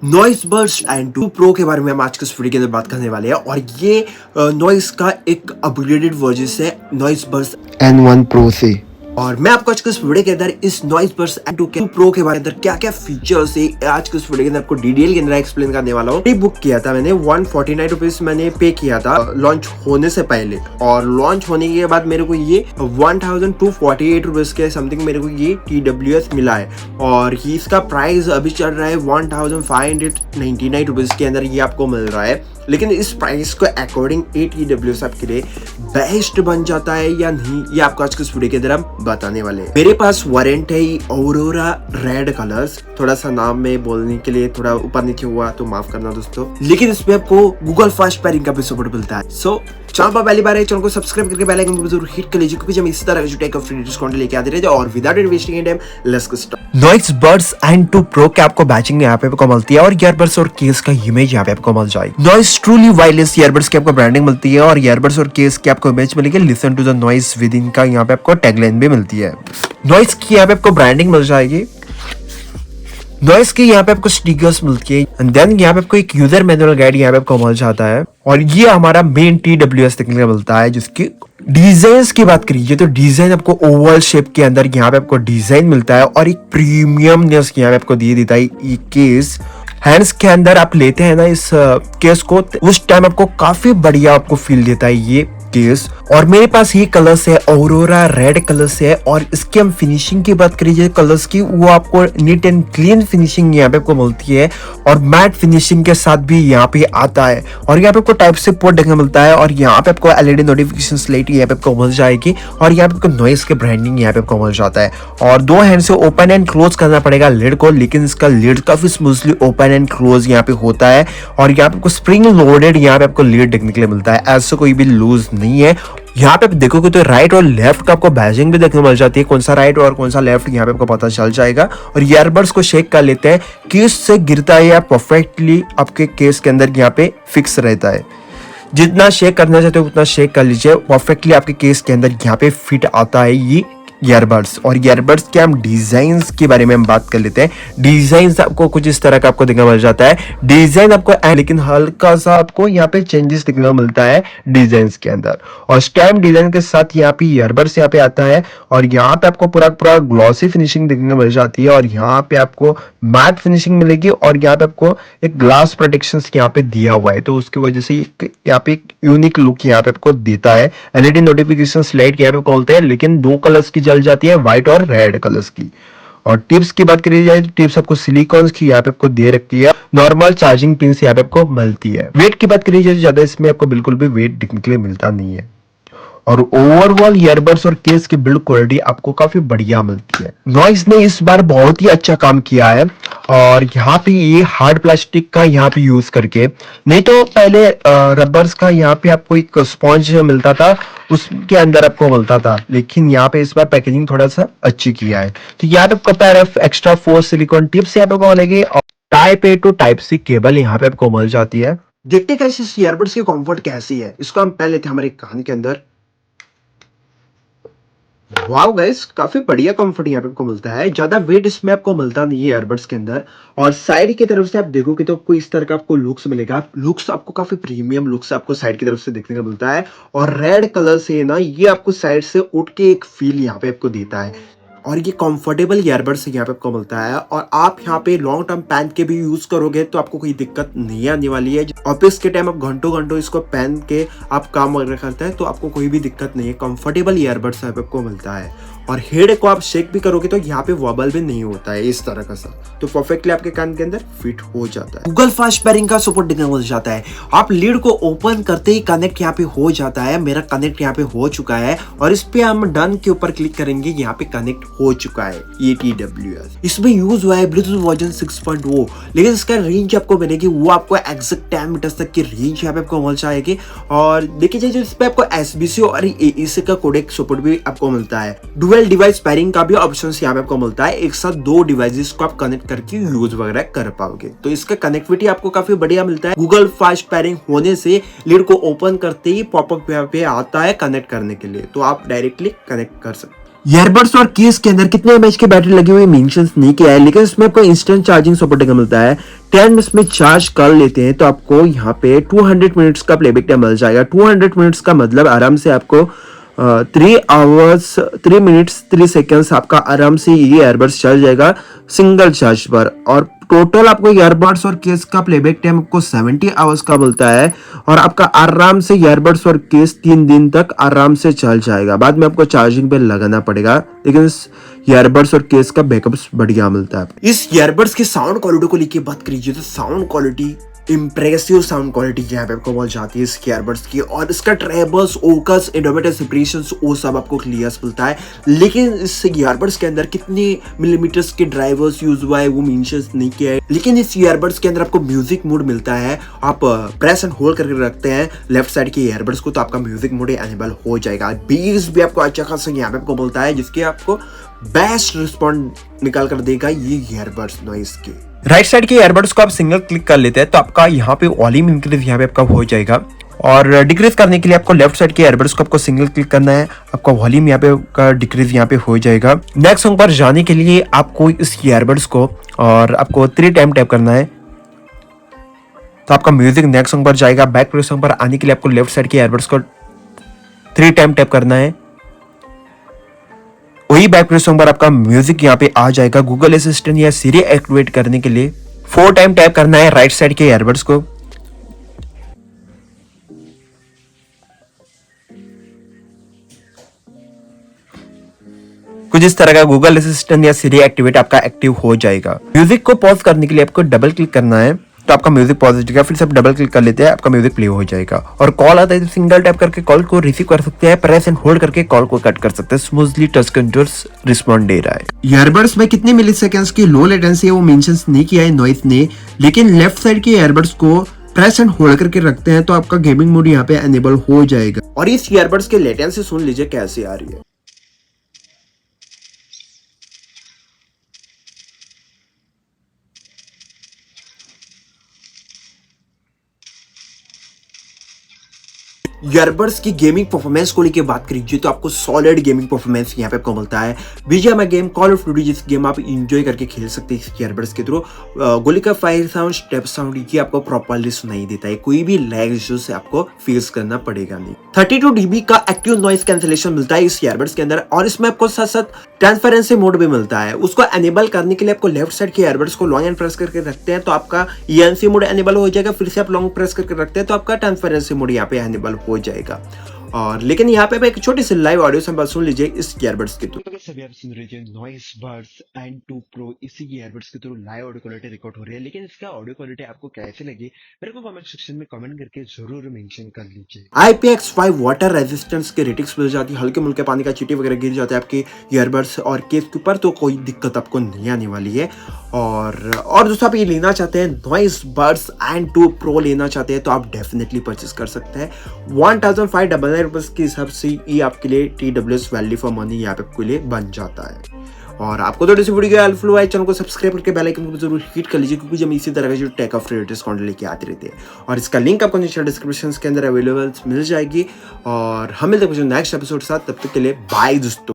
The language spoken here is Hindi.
नॉइस बर्स्ट एंड 2 प्रो के बारे में हम आज के इस वीडियो के अंदर बात करने वाले हैं और ये नॉइस का एक अपग्रेडेड वर्जन है नॉइस बर्स्ट N1 Pro से। और मैं आपको आज के इस वीडियो के अंदर इस नॉइस बर्स्ट एंड 2 प्रो के बारे में क्या क्या फीचर्स है आज के इस वीडियो के अंदर आपको डिटेल के अंदर एक्सप्लेन करने वाला हूँ। बुक किया था मैंने 149 रुपीज मैंने पे किया था लॉन्च होने से पहले और लॉन्च होने के बाद मेरे को ये 1248 रुपीज के समथिंग मेरे को ये TWS मिला है और इसका प्राइस अभी चल रहा है 1599 रुपीज के अंदर ये आपको मिल रहा है। लेकिन इस प्राइस को अकॉर्डिंग TWS आपके लिए बेस्ट बन जाता है या नहीं ये आपको आज के इस वीडियो के अंदर हम बताने वाले हैं। मेरे पास वारंट है औरोरा रेड कलर्स, थोड़ा सा नाम में बोलने के लिए थोड़ा ऊपर नीचे हुआ तो माफ करना दोस्तों, लेकिन इसमें आपको गूगल फास्ट पेयरिंग का भी सपोर्ट मिलता है। सो चैनल पर पहली बार है चैनल को सब्सक्राइब करके बेल आइकन को जरूर हिट कर लीजिए क्योंकि हम इस तरह का टेक फ्री डिस्काउंट लेके आते रहते हैं। और without any wasting time let's get start. Noise birds and 2 pro के आपको बैचिंग यहाँ पे आपको मिलती है और ईयरबड्स और केस का इमेज यहाँ पे आपको मिल जाएगी। नॉइस ट्रूली वायरलेस ईयरबड्स की आपको ब्रांडिंग मिलती है और ईयरबड्स और केस की आपको इमेज मिलेगी। Listen to the noise within का यहाँ पे आपको टैगलाइन भी मिलती है। नॉइस की यहाँ पे आपको ब्रांडिंग मिल जाएगी। नॉइस की यहाँ पे आपको स्टिकर्स मिलती है एंड देन यहाँ पे आपको एक यूजर मैनुअल गाइड यहाँ पे आपको मिल जाता है और ये हमारा मेन TWS देखने को मिलता है। जिसकी डिजाइन की बात करिए तो डिजाइन आपको ओवल शेप के अंदर यहाँ पे आपको डिजाइन मिलता है और एक प्रीमियमनेस यहाँ पे आपको दिए देता है। ये केस हैंड्स के अंदर आप लेते हैं ना इस केस को, उस टाइम आपको काफी बढ़िया आपको फील देता है ये केस। और मेरे पास ये कलर्स है औरोरा रेड कलर्स है और इसकी हम फिनिशिंग की बात करिए कलर्स की, वो आपको नीट एंड क्लीन फिनिशिंग यहाँ पे आपको मिलती है और मैट फिनिशिंग के साथ भी यहाँ पे आता है। और यहाँ पे आपको टाइप से पोर्ट देखने मिलता है और यहाँ पे आपको LED नोटिफिकेशन लाइट यहाँ पे आपको मिल जाएगी और यहाँ पे आपको नॉइस के ब्रांडिंग यहाँ पे आपको मिल जाता है। और 2 हैंड से ओपन एंड क्लोज करना पड़ेगा लिड को, लेकिन इसका लिड काफी स्मूथली ओपन एंड क्लोज यहाँ पे होता है। और यहाँ पे आपको स्प्रिंग लोडेड यहाँ पे आपको लिड देखने के लिए मिलता है, ऐसा कोई भी लूज नहीं है। यहाँ पे आप देखोगे तो राइट और लेफ्ट का आपको बैजिंग भी देखने को मिल जाती है, कौन सा राइट और कौन सा लेफ्ट यहाँ पे आपको पता चल जाएगा। और ईयरबड्स को शेक कर लेते हैं, केस से गिरता है या परफेक्टली आपके केस के अंदर यहाँ पे फिक्स रहता है। जितना शेक करना चाहते हो उतना शेक कर लीजिए, परफेक्टली आपके केस के अंदर यहाँ पे फिट आता है ये ईयरबड्स। और ईयरबड्स के हम डिजाइन के बारे में हम बात कर लेते हैं। डिजाइन आपको कुछ इस तरह का आपको देखने मिल जाता है। डिजाइन आपको लेकिन हल्का सा आपको यहाँ पे चेंजेस देखने को मिलता है डिजाइन के अंदर। और स्टैम्प डिजाइन के साथ यहाँ पे ईयरबड्स यहाँ पे आता है और यहाँ पे आपको पूरा ग्लॉसी फिनिशिंग देखने को मिल जाती है और यहाँ पे आपको मैट फिनिशिंग मिलेगी और यहाँ पे आपको एक ग्लास प्रोटेक्शन यहाँ पे दिया हुआ है, तो उसकी वजह से यहाँ पे एक यूनिक लुक यहाँ पे आपको देता है। LED नोटिफिकेशन लाइट यहाँ पे खोलते हैं, लेकिन 2 कलर्स की जल जाती है, व्हाइट और रेड कलर्स की। और टिप्स की बात करी जाए तो टिप्स आपको सिलिकॉन की यहाँ पे आपको दे रखी है। नॉर्मल चार्जिंग पिन यहाँ पे आपको मिलती है। वेट की बात करी जाए तो ज्यादा इसमें आपको बिल्कुल भी वेट देखने के लिए मिलता नहीं है। और ओवरऑल ईयरबड्स और केस की बिल्ड क्वालिटी आपको काफी बढ़िया मिलती है। नॉइस ने इस बार बहुत ही अच्छा काम किया है और यहाँ पे ये हार्ड प्लास्टिक का यहाँ पे यूज करके, नहीं तो पहले रबर्स का यहाँ पे आपको एक स्पॉन्ज मिलता था उसके अंदर आपको मिलता था, लेकिन यहाँ पे इस बार पैकेजिंग थोड़ा सा अच्छी किया है। तो यहाँ पे आपको pair of extra 4 silicon tips यहाँ पे आपको मिलेगी और type A to type C cable यहाँ पे आपको मिल जाती है। देखते कैसे इस ईयरबड्स की कंफर्ट कैसी है, इसको हम पहले लेते हैं हमारे कान के अंदर। वाओ गाइस, काफी बढ़िया कंफर्ट यहाँ पे आपको मिलता है, ज्यादा वेट इसमें आपको मिलता नहीं है ईयरबड्स के अंदर। और साइड की तरफ से आप देखोगे तो आपको इस तरह का आपको लुक्स मिलेगा, लुक्स आपको काफी प्रीमियम लुक्स आपको साइड की तरफ से देखने को मिलता है। और रेड कलर से ना ये आपको साइड से उठ के एक फील यहाँ पे आपको देता है और ये कंफर्टेबल ईयरबड्स यहाँ पे आपको मिलता है। और आप यहाँ पे लॉन्ग टर्म पहन के भी यूज करोगे तो आपको कोई दिक्कत नहीं आने वाली है। ऑफिस के टाइम आप घंटों घंटों इसको पहन के आप काम वगैरह करते हैं तो आपको कोई भी दिक्कत नहीं है। कंफर्टेबल ईयरबड्स यहाँ पे आपको मिलता है और हेड को आप शेक भी करोगे तो यहाँ पे वॉबल भी नहीं होता है इस तरह का सा, तो परफेक्टली आपके कान के अंदर फिट हो जाता है। गूगल फास्ट पेयरिंग का सपोर्ट देखने को मिल जाता है। आप लीड को ओपन करते ही कनेक्ट यहाँ पे हो जाता है। मेरा कनेक्ट यहाँ पे हो चुका है और इस पे हम डन के ऊपर क्लिक करेंगे, यहाँ पे कनेक्ट हो चुका है ये TWS। इसमें यूज हुआ है ब्लूटूथ वर्जन 6.0, लेकिन इसका रेंज आपको मिलेगी वो आपको एग्जैक्ट 10 मीटर्स तक की रेंज यहाँ पे आपको मिल जाएगी। और देखिए जाए इस पे आपको SBC और AEC का कोडेक सपोर्ट भी आपको मिलता है। डुअल डिवाइस पेयरिंग का भी ऑप्शन यहाँ पे आपको मिलता है, एक साथ 2 डिवाइसेस को आप कनेक्ट करके यूज वगैरह कर पाओगे, तो इसका कनेक्टिविटी आपको काफी बढ़िया मिलता है। गूगल फास्ट पेयरिंग होने से लीड को ओपन करते ही पॉपअप यहाँ पे आता है कनेक्ट करने के लिए, तो आप डायरेक्टली कनेक्ट कर सकते। ईयरबड्स और केस के अंदर कितने एमएच की बैटरी लगी हुई मेंशन नहीं किया है, लेकिन इसमें आपको इंस्टेंट चार्जिंग सपोर्ट मिलता है। 10 मिनट्स में चार्ज कर लेते हैं तो आपको यहाँ पे 200 मिनट्स का प्लेबैक टाइम मिल जाएगा। 200 मिनट्स का मतलब आराम से आपको 3 आवर्स 3 मिनट्स 3 सेकेंड्स आपका आराम से ये ईयरबड्स चल जाएगा सिंगल चार्ज पर। और टोटल आपको ईयरबड्स और केस का प्लेबैक टाइम आपको 70 आवर्स का मिलता है और आपका आराम से ईयरबड्स और केस 3 दिन तक आराम से चल जाएगा। बाद में आपको चार्जिंग पे लगाना पड़ेगा, लेकिन इस ईयरबड्स और केस का बैकअप बढ़िया मिलता है। इस ईयरबड्स की साउंड क्वालिटी को लेके बात करिए तो sound quality impressive sound quality यहाँ पे आपको मिल जाती है इस ईयरबड्स की, और इसका ट्रेबल्स ओकस इंडोमेटर सेपरेशंस वो सब आपको क्लियर मिलता है। लेकिन इस ईयरबड्स के अंदर कितने मिलीमीटर्स के ड्राइवर्स यूज हुआ है वो मेंशन नहीं किया है, लेकिन इस ईयरबड्स के अंदर आपको म्यूजिक मोड मिलता है। आप प्रेस एंड होल्ड करके रखते हैं लेफ्ट साइड के ईयरबड्स को तो आपका म्यूजिक मोड एनेबल हो जाएगा। बेस भी आपको अच्छा खासा यहाँ पे आपको मिलता है, जिसके आपको बेस्ट रिस्पॉन्ड निकाल कर देगा ये ईयरबड्स नॉइस के। राइट साइड के ईयरबड्स को आप सिंगल क्लिक कर लेते हैं तो आपका यहाँ पे वॉल्यूम इंक्रीज यहाँ पे आपका हो जाएगा, और डिक्रीज करने के लिए आपको लेफ्ट साइड के ईयरबड्स को आपको सिंगल क्लिक करना है, आपका वॉल्यूम यहाँ पे का डिक्रीज यहाँ पे हो जाएगा। नेक्स्ट सॉन्ग पर जाने के लिए आपको इस ईयरबड्स को और आपको 3 टाइम टैप करना है तो आपका म्यूजिक नेक्स्ट सॉन्ग पर जाएगा। बैक टू सॉन्ग पर आने के लिए आपको लेफ्ट साइड के ईयरबड्स को 3 टाइम टैप करना है, वही बैक टू सॉन्ग पर आपका म्यूजिक यहाँ पे आ जाएगा। गूगल असिस्टेंट या सिरी एक्टिवेट करने के लिए 4 टाइम टैप करना है राइट साइड के ईयरबड्स को। कुछ इस तरह का गूगल असिस्टेंट या सिरी एक्टिवेट आपका एक्टिव हो जाएगा। म्यूजिक को पॉज करने के लिए आपको डबल क्लिक करना है तो आपका म्यूजिक पॉज हो जाएगा, फिर से आप डबल क्लिक कर लेते हैं आपका म्यूजिक प्ले हो जाएगा। और कॉल आता है तो सिंगल टैप करके कॉल को रिसीव कर सकते हैं, प्रेस एंड होल्ड करके कॉल को कट कर सकते हैं। स्मूथली टच कंट्रोल्स रिस्पॉन्ड दे रहा है। ईयरबड्स में कितने मिलीसेकंड्स की लो लेटेंसी है वो मेंशन नहीं किया है नॉइस ने, लेकिन लेफ्ट साइड के ईयरबड्स को प्रेस एंड होल्ड करके रखते हैं तो आपका गेमिंग मोड यहाँ पे एनेबल हो जाएगा। और इस ईयरबड्स के लेटेंसी सुन लीजिए कैसे आ रही है। ईयरबड्स की गेमिंग परफॉर्मेंस को लेके बात करिए तो आपको सॉलिड गेमिंग परफॉर्मेंस यहाँ पे आपको मिलता है। BGMI game, call of duty जिस गेम आप इंजॉय करके खेल सकते हैं इस ईयरबड्स के थ्रू। गोली का फायर साउंड, स्टेप साउंड ये आपको प्रॉपर्ली सुनाई देता है, कोई भी लैग इश्यू से आपको फेस करना पड़ेगा नहीं। 32 dB का एक्टिव नॉइस कैंसिलेशन मिलता है इस ईयरबड्स के अंदर, और इसमें आपको साथ साथ ट्रांसपेरेंसी मोड भी मिलता है। उसको एनेबल करने के लिए आपको लेफ्ट साइड के ईयरबड्स को लॉन्ग एंड प्रेस करके रखते हैं तो आपका ENC मोड एनेबल हो जाएगा, फिर से आप लॉन्ग प्रेस करके रखते हैं तो आपका ट्रांसपेरेंसी मोड यहाँ पे एनेबल हो जाएगा। और लेकिन यहाँ पे एक छोटी सी लाइव ऑडियो सैंपल सुन लीजिए इस ईयरबड्स के थ्रू। तो सभी आप सुन रहे थे नॉइस बड्स N2 Pro, इसी ईयरबड्स के through live audio quality record हो रही है, लेकिन इसका ऑडियो क्वालिटी आपको कैसे लगी मेरे को कमेंट सेक्शन में कमेंट करके जरूर मेंशन कर लीजिए। IPX5 वाटर रेजिस्टेंस के रेटिंग्स मिल जाती है, हल्के मुल्के पानी का चींटी वगैरह गिर जाता है आपके ईयरबड्स और केस के ऊपर तो कोई दिक्कत आपको नहीं आने वाली है। और दोस्तों आप ये लेना चाहते हैं नॉइस बड्स N2 Pro लेना चाहते हैं तो आप डेफिनेटली परचेस कर सकते हैं। 1599 रुपए के हिसाब से ये आपके लिए TWS वैल्यू फॉर मनी यहाँ पे आपके लिए बन जाता है। और आपको तो वीडियो हेल्पफुल हुआ है, चैनल को सब्सक्राइब करके बेल आइकन को जरूर हिट कर लीजिए, क्योंकि हम इसी तरह का जो टेक ऑफ रिलेटेड कंटेंट लेके आते रहते हैं। और इसका लिंक आपको नीचे डिस्क्रिप्शन के अंदर अवेलेबल मिल जाएगी। और हम मिलते हैं नेक्स्ट एपिसोड साथ, तब तक के लिए बाय दोस्तों।